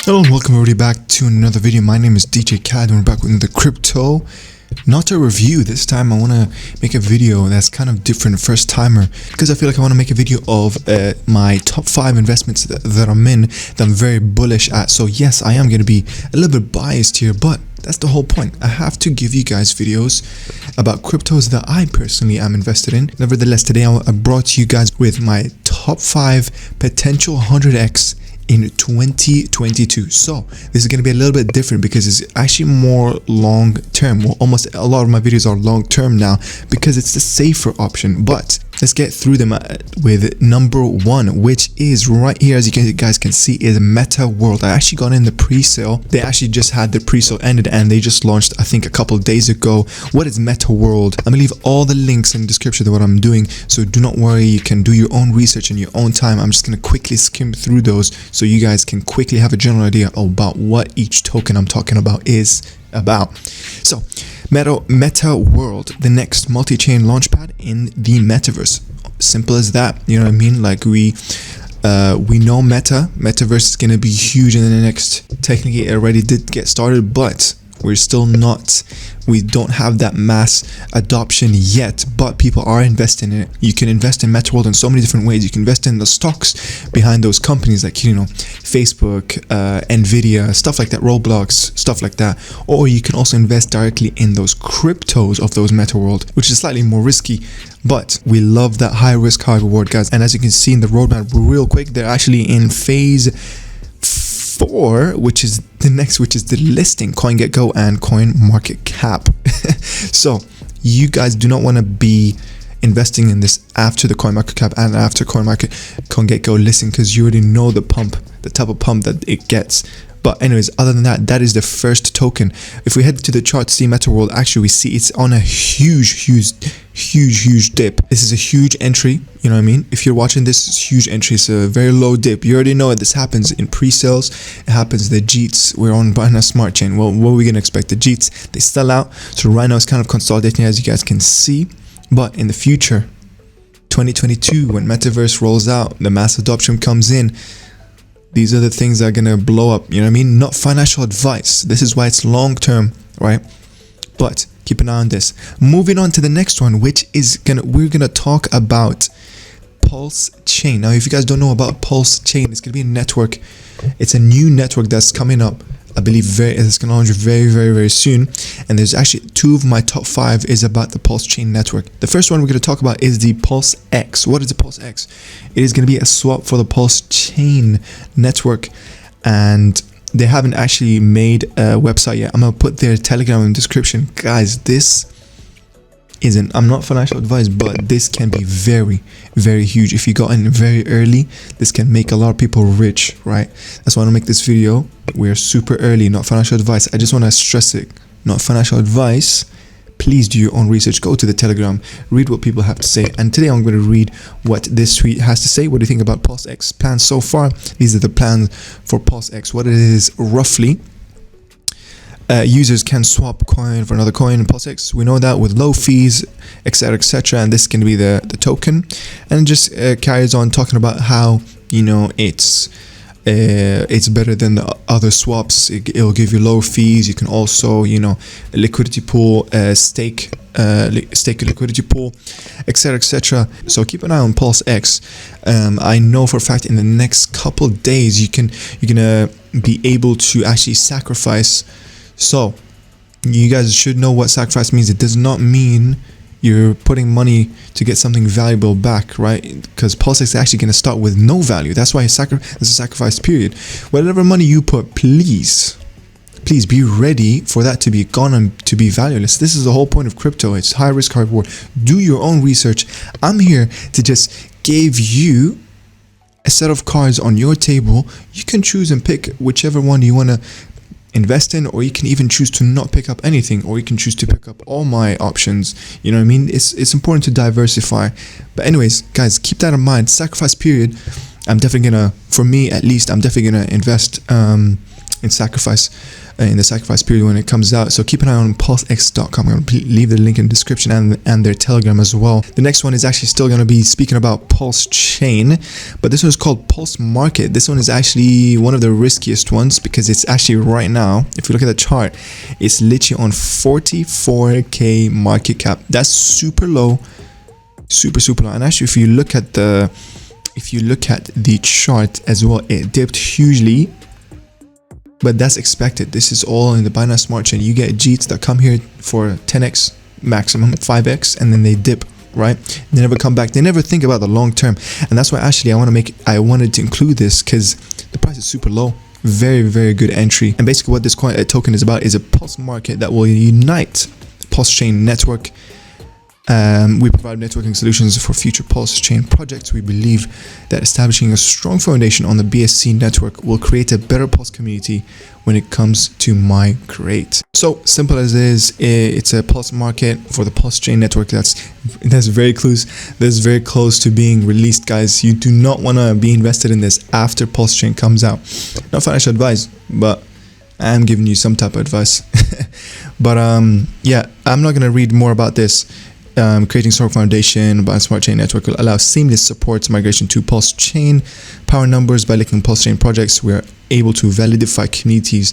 Hello and welcome everybody back to another video. My name is DJ Cad and we're back with the crypto. Not a review this time. I want to make a video that's kind of different, first timer, because I feel like I want to make a video of my top 5 investments that I'm in, that I'm very bullish at. So yes, I am going to be a little bit biased here, but that's the whole point. I have to give you guys videos about cryptos that I personally am invested in. Nevertheless, today I brought you guys with my top 5 potential 100x in 2022. So this is going to be a little bit different because it's actually more long term. Well, almost a lot of my videos are long term now because it's the safer option. But let's get through them with number 1, which is right here, as you guys can see, is MetaWorld. I actually got in the pre-sale. They actually just had the pre-sale ended and they just launched, I think, a couple of days ago. What is MetaWorld? I'm gonna leave all the links in the description of what I'm doing, so do not worry, you can do your own research in your own time. I'm just gonna quickly skim through those so you guys can quickly have a general idea about what each token I'm talking about is about. So MetaWorld, the next multi-chain launchpad in the metaverse. Simple as that, you know what I mean? Like we know metaverse is going to be huge in the next, technically it already did get started, but we're still not, we don't have that mass adoption yet, but people are investing in it. You can invest in MetaWorld in so many different ways. You can invest in the stocks behind those companies, like, you know, Facebook, Nvidia, stuff like that, Roblox, stuff like that. Or you can also invest directly in those cryptos of those MetaWorld, which is slightly more risky, but we love that high risk, high reward, guys. And as you can see in the roadmap real quick, they're actually in phase 4, which is the next, which is the listing, CoinGecko and CoinMarketCap. So you guys do not want to be investing in this after the CoinMarketCap and after CoinGecko listing, because you already know the type of pump that it gets. But anyways, other than that, that is the first token. If we head to the chart to see MetaWorld, actually we see it's on a huge dip. This is a huge entry, you know what I mean? If you're watching this, it's a huge entry. It's a very low dip. You already know it. This happens in pre-sales. It happens the JEETs. We're on Binance Smart Chain. Well, what are we gonna expect? The JEETs, they sell out. So right now it's kind of consolidating, as you guys can see. But in the future, 2022, when Metaverse rolls out, the mass adoption comes in, these are the things that are gonna blow up, you know what I mean? Not financial advice. This is why it's long term, right? But keep an eye on this. Moving on to the next one, which is we're gonna talk about PulseChain. Now, if you guys don't know about PulseChain, it's gonna be a network. It's a new network that's coming up. I believe it's gonna launch very soon. And there's actually 2 of my top 5 is about the PulseChain network. The first one we're gonna talk about is the PulseX. What is the PulseX? It is gonna be a swap for the PulseChain network, and they haven't actually made a website yet. I'm gonna put their Telegram in the description, guys. This isn't, I'm not financial advice, but this can be very huge. If you got in very early, this can make a lot of people rich, right? That's why I want to make this video. We're super early, not financial advice. I just want to stress it, not financial advice. Please do your own research. Go to the Telegram, read what people have to say. And today I'm going to read what this tweet has to say. What do you think about PulseX plans so far? These are the plans for PulseX. What it is roughly. Users can swap coin for another coin in PulseX. We know that, with low fees, etc, and this can be the token. And it just carries on talking about how, you know, it's better than the other swaps. It'll give you low fees. You can also, you know, a liquidity pool, stake a liquidity pool, etc. So keep an eye on PulseX. I know for a fact in the next couple of days you're gonna be able to actually sacrifice. So you guys should know what sacrifice means. It does not mean you're putting money to get something valuable back, right? Because PulseX is actually going to start with no value. That's why there's a sacrifice period. Whatever money you put, please be ready for that to be gone and to be valueless. This is the whole point of crypto. It's high risk, high reward. Do your own research. I'm here to just give you a set of cards on your table. You can choose and pick whichever one you want to invest in, or you can even choose to not pick up anything, or you can choose to pick up all my options. You know what I mean? It's important to diversify. But anyways, guys, keep that in mind. Sacrifice period. I'm definitely gonna, for me at least, I'm definitely gonna invest in sacrifice, in the sacrifice period when it comes out. So keep an eye on PulseX.com. I'm going to leave the link in the description and their Telegram as well. The next one is actually still going to be speaking about PulseChain, but this one is called PulseMarket. This one is actually one of the riskiest ones because it's actually right now, if you look at the chart, it's literally on 44k market cap. That's super low, super low. And actually, if you look at the chart as well, it dipped hugely. But that's expected. This is all in the Binance Smart Chain. You get JEETs that come here for 10x, maximum 5x, and then they dip, right? They never come back. They never think about the long term. And that's why actually I wanted to include this because the price is super low. Very good entry. And basically what this token is about is a pulse market that will unite PulseChain network. We provide networking solutions for future PulseChain projects. We believe that establishing a strong foundation on the BSC network will create a better Pulse community when it comes to migrate. So simple as it is, it's a Pulse market for the PulseChain network that's very close to being released, guys. You do not want to be invested in this after PulseChain comes out. Not financial advice, but I am giving you some type of advice. But yeah, I'm not going to read more about this. Creating strong foundation by a smart chain network will allow seamless support migration to PulseChain. Power numbers by linking PulseChain projects. We are able to validate communities'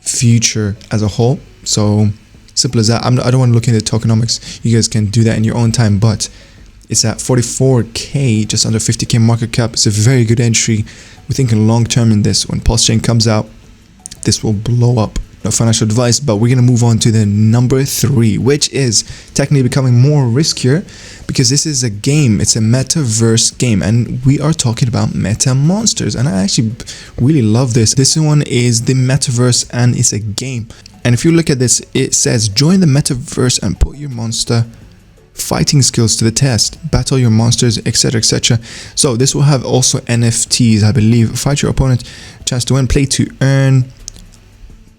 future as a whole. So simple as that. I don't want to look into tokenomics. You guys can do that in your own time. But it's at 44k, just under 50k market cap. It's a very good entry. We're thinking long term in this. When PulseChain comes out, this will blow up. No financial advice, but we're going to move on to the number 3, which is technically becoming more riskier because this is a game. It's a metaverse game, and we are talking about MetaMonsters, and I actually really love this. This one is the metaverse, and it's a game. And if you look at this, it says join the metaverse and put your monster fighting skills to the test, battle your monsters, etc, etc. So this will have also NFTs, I believe. Fight your opponent, chance to win, play to earn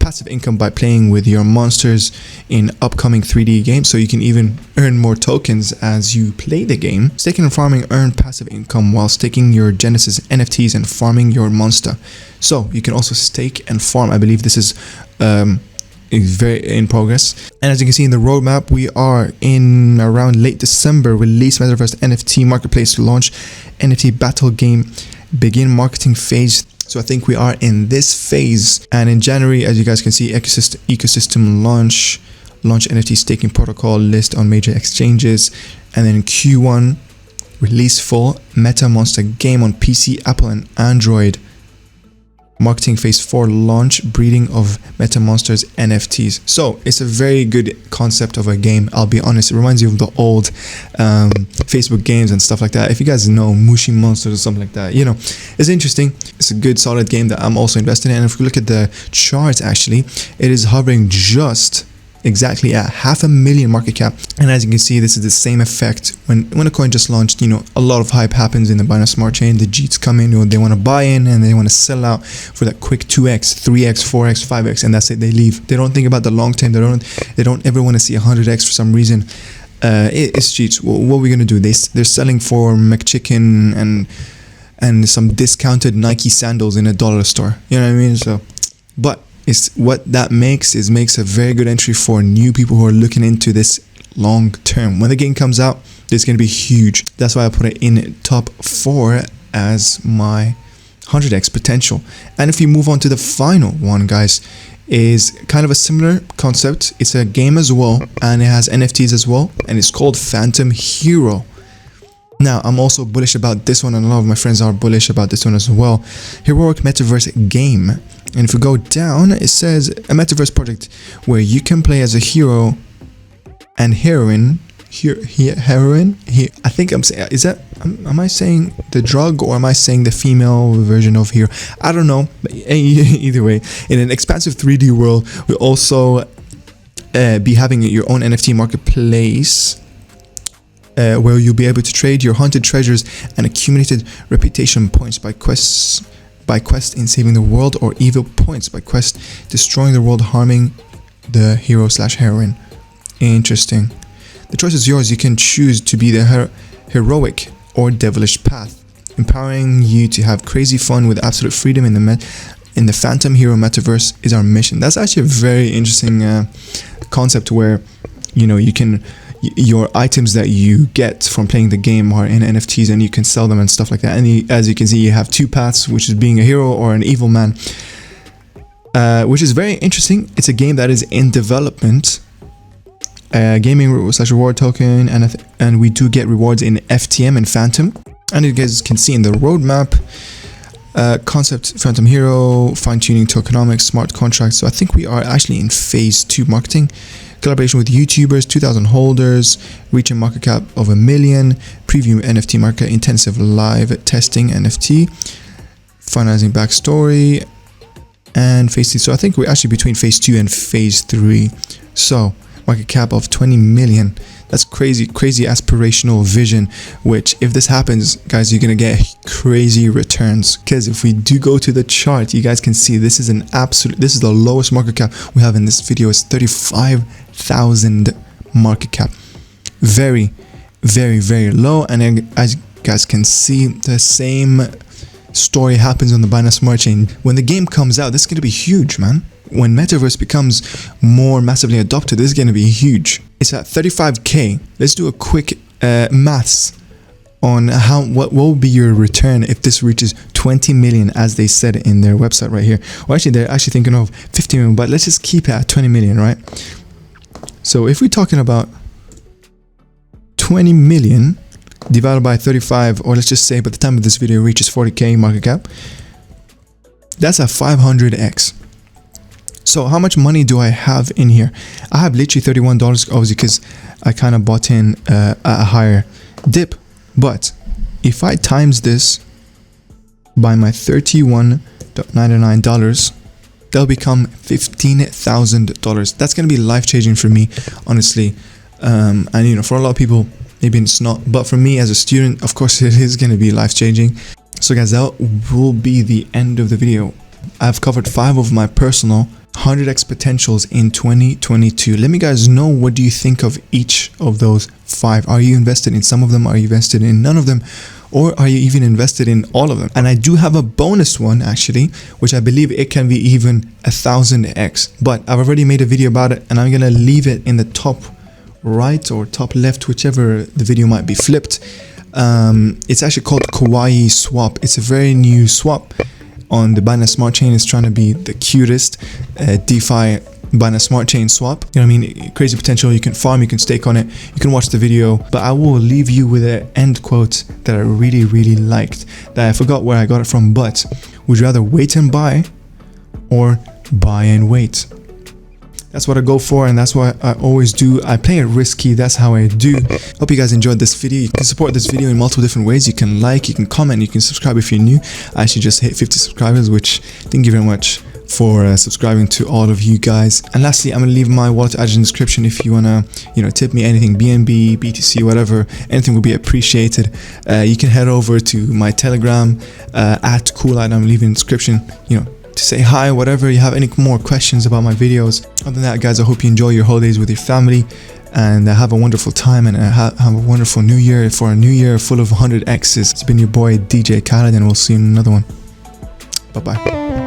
passive income by playing with your monsters in upcoming 3D games, so you can even earn more tokens as you play the game. Staking and farming, earn passive income while staking your Genesis NFTs and farming your monster. So you can also stake and farm. I believe this is very in progress. And as you can see in the roadmap, we are in around late December, release MetaVerse NFT marketplace, launch NFT battle game, begin marketing phase. So I think we are in this phase, and in January, as you guys can see, ecosystem launch NFT staking protocol list on major exchanges, and then in Q1 release full MetaMonsta game on PC, Apple, and Android. Marketing phase 4 launch breeding of MetaMonsters NFTs. So it's a very good concept of a game. I'll be honest, it reminds you of the old Facebook games and stuff like that. If you guys know Mushi Monsters or something like that, you know, it's interesting. It's a good solid game that I'm also invested in. And if we look at the chart, actually, it is hovering just exactly at 500,000 market cap. And as you can see, this is the same effect when a coin just launched. You know, a lot of hype happens in the Binance Smart Chain. The JEETs come in, or they want to buy in and they want to sell out for that quick 2x, 3x, 4x, 5x, and that's it. They leave. They don't think about the long term. They don't ever want to see 100x for some reason. It's JEETs. What are we gonna do? They're selling for McChicken and some discounted Nike sandals in a dollar store. You know what I mean? So, but it's what that makes a very good entry for new people who are looking into this long term. When the game comes out, it's going to be huge. That's why I put it in top 4 as my 100x potential. And if you move on to the final one, guys, is kind of a similar concept. It's a game as well, and it has NFTs as well, and it's called FantomHero. Now, I'm also bullish about this one, and a lot of my friends are bullish about this one as well. Heroic Metaverse game. And if we go down, it says a metaverse project where you can play as a hero and heroine. Heroine? I think I'm saying, am I saying the drug, or am I saying the female version of hero? I don't know. But either way, in an expansive 3D world, we'll also be having your own NFT marketplace, where you'll be able to trade your haunted treasures and accumulated reputation points by quest in saving the world, or evil points by quest destroying the world, harming the hero/heroine. Interesting. The choice is yours. You can choose to be the heroic or devilish path, empowering you to have crazy fun with absolute freedom in the in the FantomHero metaverse is our mission. That's actually a very interesting concept where, you know, you can, your items that you get from playing the game are in NFTs and you can sell them and stuff like that. And as you can see, you have two paths, which is being a hero or an evil man, which is very interesting. It's a game that is in development. Gaming / reward token, and we do get rewards in FTM and Phantom. And you guys can see in the roadmap, concept FantomHero, fine-tuning tokenomics, smart contracts. So I think we are actually in phase 2 marketing. Collaboration with YouTubers, 2,000 holders, reaching market cap of 1 million, preview NFT market, intensive live testing NFT, finalizing backstory, and phase 2. So I think we're actually between phase 2 and phase 3. So market cap of 20 million. That's crazy aspirational vision, which if this happens, guys, you're gonna get crazy returns. Because if we do go to the chart, you guys can see this is this is the lowest market cap we have in this video. It's 35,000 market cap. Very low. And as you guys can see, the same story happens on the Binance Smart Chain. When the game comes out, this is gonna be huge, man. When Metaverse becomes more massively adopted, this is going to be huge. It's at 35k. Let's do a quick maths on what will be your return if this reaches 20 million, as they said in their website right here. Or actually, they're actually thinking of 50 million, but let's just keep it at 20 million, right? So if we're talking about 20 million divided by 35, or let's just say by the time of this video reaches 40k market cap, that's a 500x. So how much money do I have in here? I have literally $31, obviously, because I kind of bought in at a higher dip. But if I times this by my $31.99, that'll become $15,000. That's going to be life-changing for me, honestly. And, you know, for a lot of people, maybe it's not. But for me as a student, of course, it is going to be life-changing. So guys, that will be the end of the video. I've covered 5 of my personal 100x potentials in 2022. Let me guys know, what do you think of each of those 5? Are you invested in some of them? Are you invested in none of them? Or are you even invested in all of them? And I do have a bonus one actually, which I believe it can be even 1000x. But I've already made a video about it, and I'm gonna leave it in the top right or top left, whichever the video might be flipped. It's actually called Kawaii Swap. It's a very new swap on the Binance Smart Chain. Is trying to be the cutest DeFi Binance Smart Chain swap. You know what I mean? Crazy potential. You can farm, you can stake on it, you can watch the video. But I will leave you with an end quote that I really liked, that I forgot where I got it from. But would you rather wait and buy or buy and wait? That's what I go for, and that's what I always do. I play it risky. That's how I do. Hope you guys enjoyed this video. You can support this video in multiple different ways. You can like, you can comment, you can subscribe if you're new. I actually just hit 50 subscribers, which thank you very much for subscribing to all of you guys. And lastly, I'm gonna leave my wallet address in the description if you wanna, you know, tip me anything, BNB, BTC, whatever. Anything would be appreciated. You can head over to my Telegram at Coolite. I'm leaving in the description, you know, to say hi, whatever. You have any more questions about my videos. Other than that, guys, I hope you enjoy your holidays with your family and have a wonderful time, and have a wonderful new year. For a new year full of 100x's. It's been your boy DJ Khaled, and we'll see you in another one. Bye bye.